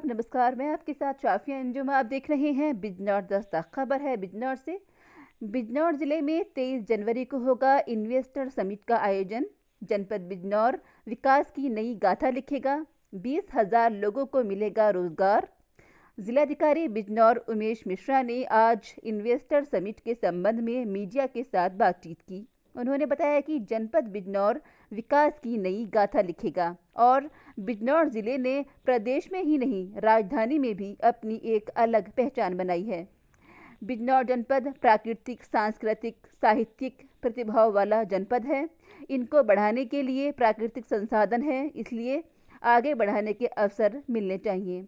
आदाब, नमस्कार। मैं आपके साथ शाफिया अंजुम। आप देख रहे हैं बिजनौर दस्तक। खबर है बिजनौर से। बिजनौर जिले में 23 जनवरी को होगा इन्वेस्टर समिट का आयोजन। जनपद बिजनौर विकास की नई गाथा लिखेगा। 20,000 लोगों को मिलेगा रोजगार। जिलाधिकारी बिजनौर उमेश मिश्रा ने आज इन्वेस्टर समिट के संबंध में मीडिया के साथ बातचीत की। उन्होंने बताया कि जनपद बिजनौर विकास की नई गाथा लिखेगा और बिजनौर जिले ने प्रदेश में ही नहीं राजधानी में भी अपनी एक अलग पहचान बनाई है। बिजनौर जनपद प्राकृतिक, सांस्कृतिक, साहित्यिक प्रतिभाओं वाला जनपद है। इनको बढ़ाने के लिए प्राकृतिक संसाधन है, इसलिए आगे बढ़ाने के अवसर मिलने चाहिए।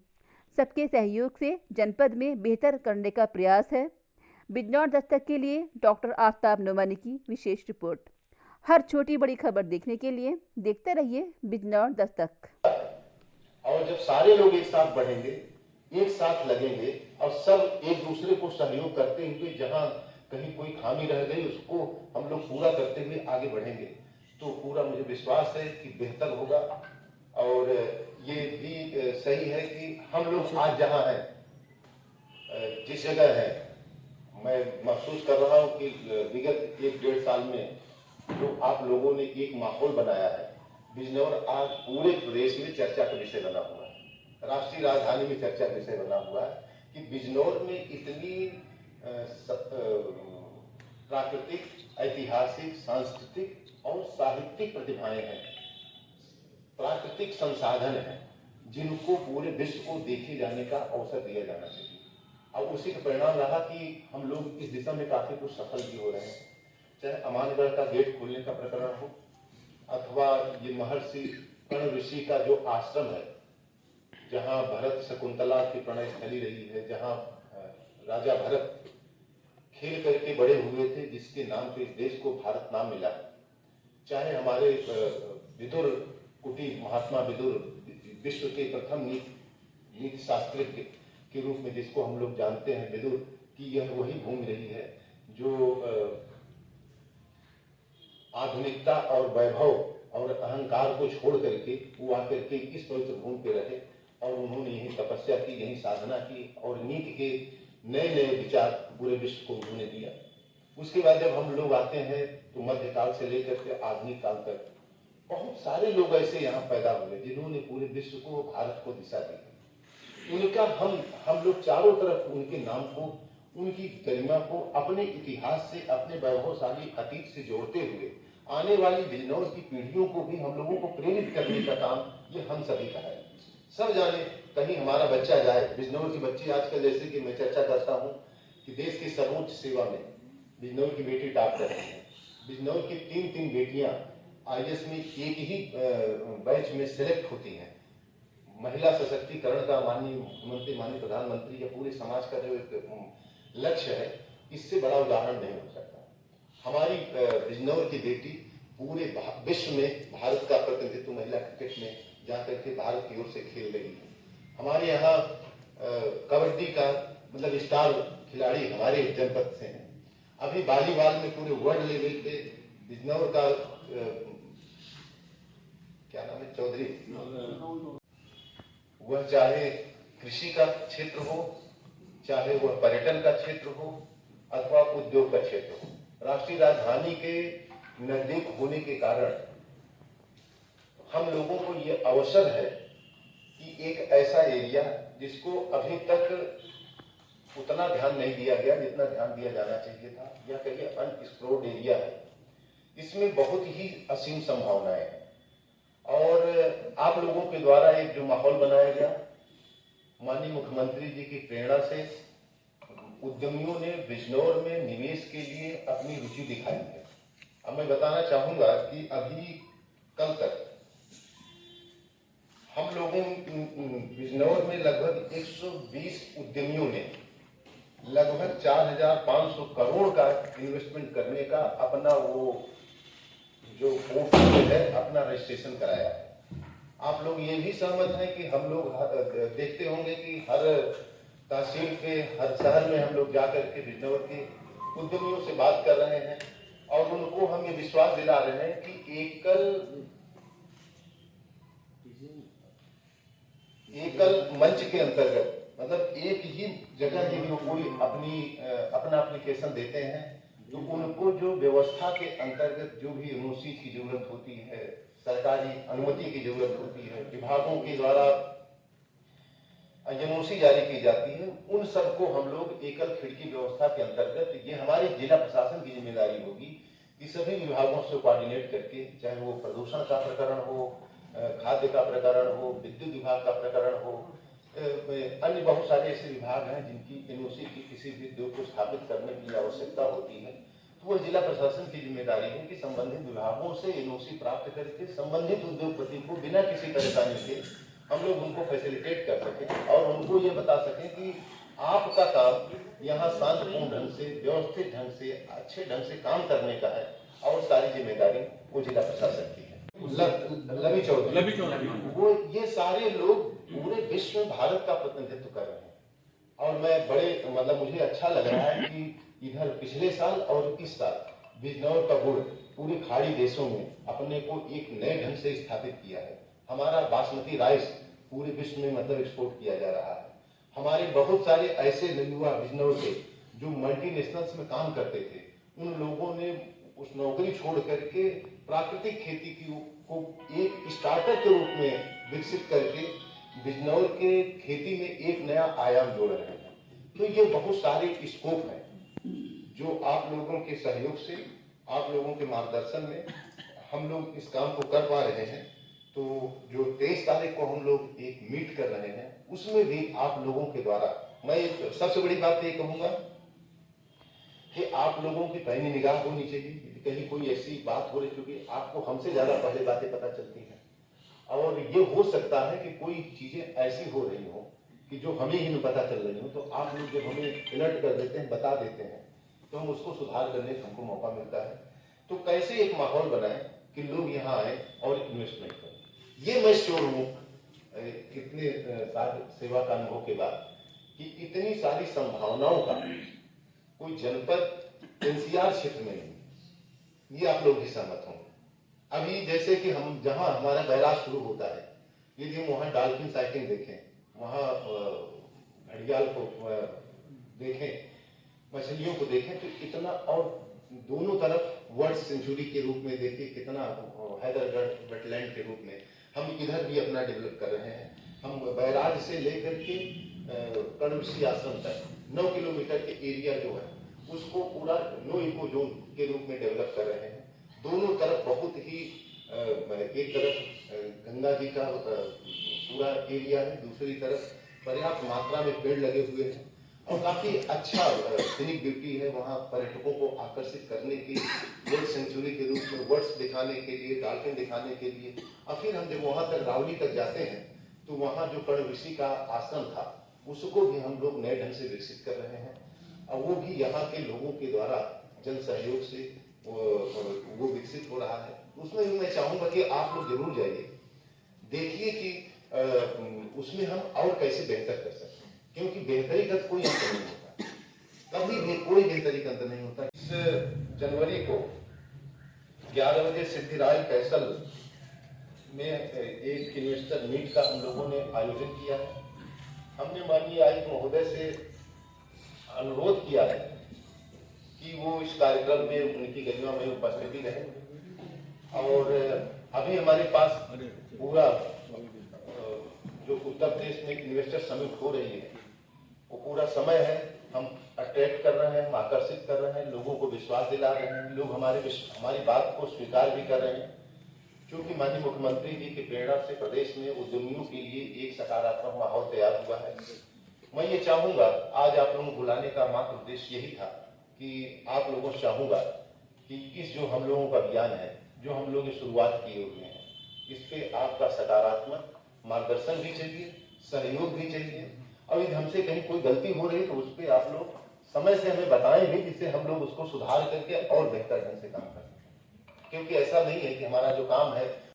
सबके सहयोग से जनपद में बेहतर करने का प्रयास है। बिजनौर दस्तक के लिए डॉक्टर आफ्ताब नोमानी की विशेष रिपोर्ट। हर छोटी बड़ी खबर देखने के लिए देखते रहिए बिजनौर दस्तक। और जब सारे लोग एक साथ बढ़ेंगे, एक साथ लगेंगे और सब एक दूसरे को सहयोग करते हुए जहां कहीं कोई खामी रह गई उसको हम लोग पूरा करते हुए आगे बढ़ेंगे, तो पूरा मुझे विश्वास है कि बेहतर होगा। और ये भी सही है कि हम लोग आज जहां हैं, जिस जगह है, मैं महसूस कर रहा हूं कि विगत 1-1.5 साल में जो आप लोगों ने एक माहौल बनाया है, बिजनौर आज पूरे प्रदेश में चर्चा का विषय बना हुआ है। राष्ट्रीय राजधानी में चर्चा का विषय बना हुआ है कि बिजनौर में इतनी प्राकृतिक, ऐतिहासिक, सांस्कृतिक और साहित्यिक प्रतिभाएं हैं, प्राकृतिक संसाधन हैं, जिनको पूरे विश्व को देखे जाने का अवसर दिया जाना चाहिए। और उसी का परिणाम रहा कि हम लोग इस दिशा में काफी कुछ सफल भी हो रहे हैं। चाहे अमानगढ़ का गेट खोलने का प्रकरण हो, अथवा ये महर्षि कर्ण ऋषि का जो आश्रम है, जहां भरत शकुंतला की प्रणय स्थली रही है, जहां राजा भरत खेल करके बड़े हुए थे, जिसके नाम पे इस देश को भारत नाम मिला। चाहे हमारे विदुर कुटी, महात्मा विदुर, विश्व के प्रथम नीति शास्त्रज्ञ के रूप में जिसको हम लोग जानते हैं विदुर, की यह वही भूमि रही है जो आधुनिकता और वैभव और अहंकार को छोड़ करके वो आकर के इस पवित्र भूमि पे रहे और उन्होंने यही तपस्या की, यही साधना की और नीति के नए नए विचार पूरे विश्व को उन्होंने दिया। उसके बाद जब हम लोग आते हैं तो मध्यकाल से लेकर के आधुनिक काल तक बहुत सारे लोग ऐसे यहाँ पैदा हुए जिन्होंने पूरे विश्व को, भारत को दिशा दी। उनका हम लोग चारों तरफ उनके नाम को, उनकी गरिमा को अपने इतिहास से, अपने वैभवशाली अतीत से जोड़ते हुए आने वाली बिजनौर की पीढ़ियों को भी हम लोगों को प्रेरित करने का काम ये हम सभी का है। सब जाने कहीं हमारा बच्चा जाए, बिजनौर की बच्ची आजकल जैसे कि मैं चर्चा करता हूँ कि देश की सर्वोच्च सेवा में बिजनौर की बेटी डॉक्टर है। बिजनौर की 3 बेटियां IAS में एक ही बैच में सिलेक्ट होती हैं। महिला सशक्तिकरण का माननीय मुख्यमंत्री, माननीय प्रधानमंत्री या पूरे समाज का जो एक लक्ष्य है, इससे बड़ा उदाहरण नहीं हो सकता। हमारी बिजनौर की बेटी पूरे विश्व में भारत का प्रतिनिधित्व महिला क्रिकेट में जाकर के भारत की ओर से खेल रही है। हमारे यहाँ कबड्डी का मतलब स्टार खिलाड़ी हमारे जनपद से हैं। अभी वॉलीबॉल में पूरे वर्ल्ड लेवल पे बिजनौर का क्या नाम है, चौधरी, वह चाहे कृषि का क्षेत्र हो, चाहे वह पर्यटन का क्षेत्र हो अथवा उद्योग का क्षेत्र हो, राष्ट्रीय राजधानी के नजदीक होने के कारण हम लोगों को ये अवसर है कि एक ऐसा एरिया जिसको अभी तक उतना ध्यान नहीं दिया गया जितना ध्यान दिया जाना चाहिए था, या कहिए अनएक्सप्लोर्ड एरिया है, इसमें बहुत ही असीम संभावनाएं हैं। और आप लोगों के द्वारा एक जो माहौल बनाया गया, माननीय मुख्यमंत्री जी की प्रेरणा से उद्यमियों ने बिजनौर में निवेश के लिए अपनी रुचि दिखाई है। अब मैं बताना चाहूंगा कि अभी कल तक हम लोगों बिजनौर में लगभग 120 उद्यमियों ने लगभग 4,500 करोड़ का इन्वेस्टमेंट करने का अपना वो जो पोर्टल है, अपना रजिस्ट्रेशन कराया है। आप लोग ये भी सहमत हैं कि हम लोग देखते होंगे कि हर तहसील के, हर शहर में हम लोग जाकर के बिजनौर के उद्यमियों से बात कर रहे हैं और उनको हम ये विश्वास दिला रहे हैं कि एकल एकल मंच के अंतर्गत, मतलब एक ही जगह यदि वो कोई अपना एप्लीकेशन देते हैं तो उनको जो व्यवस्था के अंतर्गत जो भी एनओसी की जरूरत होती है, सरकारी अनुमति की जरूरत होती है, विभागों के द्वारा एनओसी जारी की जाती है, उन सबको हम लोग एकल खिड़की व्यवस्था के अंतर्गत, ये हमारे जिला प्रशासन की जिम्मेदारी होगी कि सभी विभागों से कोऑर्डिनेट करके, चाहे वो प्रदूषण का प्रकरण हो, खाद्य का प्रकरण हो, विद्युत विभाग का प्रकरण हो, अन्य बहुत सारे ऐसे विभाग हैं जिनकी एनओसी की किसी भी उद्योग को स्थापित करने की आवश्यकता होती है, तो वह जिला प्रशासन की जिम्मेदारी है कि संबंधित विभागों से एनओसी प्राप्त करके संबंधित उद्योगपति को बिना किसी परेशानी के हम लोग उनको फैसिलिटेट कर सकें और उनको ये बता सकें कि आपका काम यहाँ शांतिपूर्ण ढंग से, व्यवस्थित ढंग से, अच्छे ढंग से काम करने का है और सारी जिम्मेदारी वो जिला प्रशासन की है। लवी चौधरी वो ये सारे लोग पूरे विश्व में भारत का प्रतिनिधित्व कर रहे हैं और मैं बड़े मतलब मुझे अच्छा लग रहा है कि इधर पिछले साल और इस साल बिजनौर का गुड़ पूरे खाड़ी देशों में अपने को एक नए ढंग से स्थापित किया है। हमारा बासमती राइस पूरे विश्व में मतलब एक्सपोर्ट किया जा रहा है। हमारे बहुत सारे ऐसे युवा बिजनौर के जो मल्टीनेशनल्स में काम करते थे, उन लोगों ने उस नौकरी छोड़ करके प्राकृतिक खेती को एक स्टार्टअप के रूप में विकसित करके बिजनौर के खेती में एक नया आयाम जोड़ रहे हैं। तो ये बहुत सारे स्कोप हैं जो आप लोगों के सहयोग से, आप लोगों के मार्गदर्शन में हम लोग इस काम को कर पा रहे हैं। तो जो 23 तारीख को हम लोग एक मीट कर रहे हैं, उसमें भी आप लोगों के द्वारा मैं सबसे बड़ी बात ये कहूंगा कि आप लोगों की पहली निगाह होनी चाहिए। कहीं कोई ऐसी बात हो रही, क्योंकि आपको हमसे ज्यादा पहले बातें पता चलती हैं और ये हो सकता है कि कोई चीजें ऐसी हो रही हो कि जो हमें ही नहीं पता चल रही हो, तो आप लोग जब हमें अलर्ट कर देते हैं, बता देते हैं, तो हम उसको सुधार करने का हमको मौका मिलता है। तो कैसे एक माहौल बनाए कि लोग यहाँ आए और इन्वेस्टमेंट करें। ये मैं श्योर हूँ कितने साल सेवा का अनुभव के बाद कि इतनी सारी संभावनाओं का कोई जनपद एनसीआर क्षेत्र में नहीं, ये आप लोग भी सहमत होंगे। अभी जैसे कि हम जहां हमारा बैराज शुरू होता है, यदि हम वहां डॉल्फिन साइटिंग देखें, वहां घड़ियाल को देखें, मछलियों को देखें, तो इतना, और दोनों तरफ वर्ल्ड सेंचुरी के रूप में देखिए कितना हैदरगढ़ वेटलैंड के रूप में हम इधर भी अपना डेवलप कर रहे हैं। हम बैराज से लेकर के कर्णऋषि आश्रम तक 9 किलोमीटर के एरिया जो है उसको पूरा नो इको जोन के रूप में डेवलप कर रहे हैं। दोनों तरफ बहुत ही एक तरफ गंगा जी का पूरा एरिया है, दूसरी तरफ पर्याप्त मात्रा में पेड़ लगे हुए हैं और काफी अच्छा सीनिक ब्यूटी है। वहाँ पर्यटकों को आकर्षित करने की वर्ल्ड सेंचुरी के रूप में वर्ड्स दिखाने के लिए, डॉल्फिन दिखाने के लिए, और फिर हम जब वहाँ तक रावली तक जाते हैं तो वहाँ जो कर्ण ऋषि का आश्रम था उसको भी हम लोग नए ढंग से विकसित कर रहे हैं और वो भी यहाँ के लोगों के द्वारा जन सहयोग से वो विकसित हो रहा है। उसमें भी मैं चाहूंगा कि आप लोग जरूर जाइए, देखिए कि उसमें हम और कैसे बेहतर कर सकते हैं, क्योंकि बेहतरी का कोई अंत नहीं होता, कभी भी कोई बेहतरी का अंत नहीं होता। इस जनवरी को 11 बजे सिद्धिराय कैसल में एक इन्वेस्टर मीट का हम लोगों ने आयोजन किया है। हमने माननीय आयुक्त महोदय से अनुरोध किया है कि वो इस कार्यक्रम में उनकी गरिमा में उपस्थिति रहे और अभी हमारे पास पूरा जो उत्तर प्रदेश में इन्वेस्टर समिट हो रही है वो पूरा समय है। हम अट्रैक्ट कर रहे हैं, हम आकर्षित कर रहे हैं, लोगों को विश्वास दिला रहे हैं, लोग हमारी बात को स्वीकार भी कर रहे हैं, क्योंकि माननीय मुख्यमंत्री जी की प्रेरणा से प्रदेश में उद्यमियों के लिए एक सकारात्मक माहौल तैयार हुआ है। मैं ये चाहूंगा, आज आप लोगों को बुलाने का मात्र उद्देश्य यही था कि आप लोगों से चाहूंगा कि इस जो हम लोगों का अभियान है, जो हम लोग शुरुआत किए हुए हैं, इस पे आपका सकारात्मक मार्गदर्शन भी चाहिए, सहयोग भी चाहिए, और यदि हमसे कहीं कोई गलती हो रही तो उस पर आप लोग समय से हमें बताएं भी, जिससे हम लोग उसको सुधार करके और बेहतर ढंग से काम कर सकें। क्योंकि ऐसा नहीं है कि हमारा जो काम है